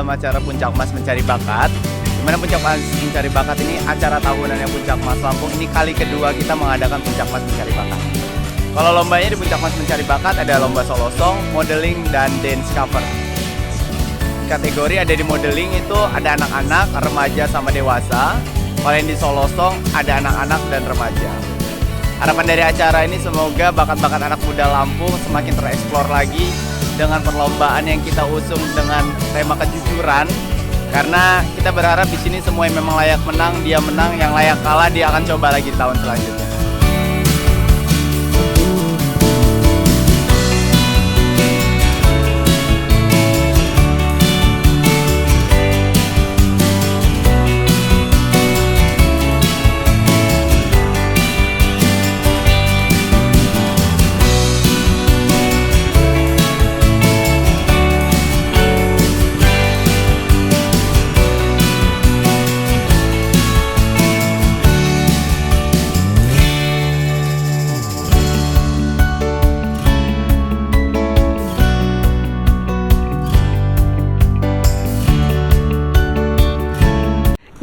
dalam acara Puncak Mas Mencari Bakat. Dimana Puncak Mas Mencari Bakat ini acara tahunannya Puncak Mas Lampung. Ini kali kedua kita mengadakan Puncak Mas Mencari Bakat. Kalau lombanya di Puncak Mas Mencari Bakat ada lomba solo song, modeling, dan dance cover. Kategori ada di modeling itu ada anak-anak, remaja, sama dewasa. Kalau yang di solo song ada anak-anak dan remaja. Harapan dari acara ini semoga bakat-bakat anak muda Lampung semakin tereksplor lagi dengan perlombaan yang kita usung dengan tema kejujuran. Karena kita berharap di sini semua yang memang layak menang, dia menang, yang layak kalah dia akan coba lagi di tahun selanjutnya.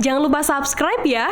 Jangan lupa subscribe ya.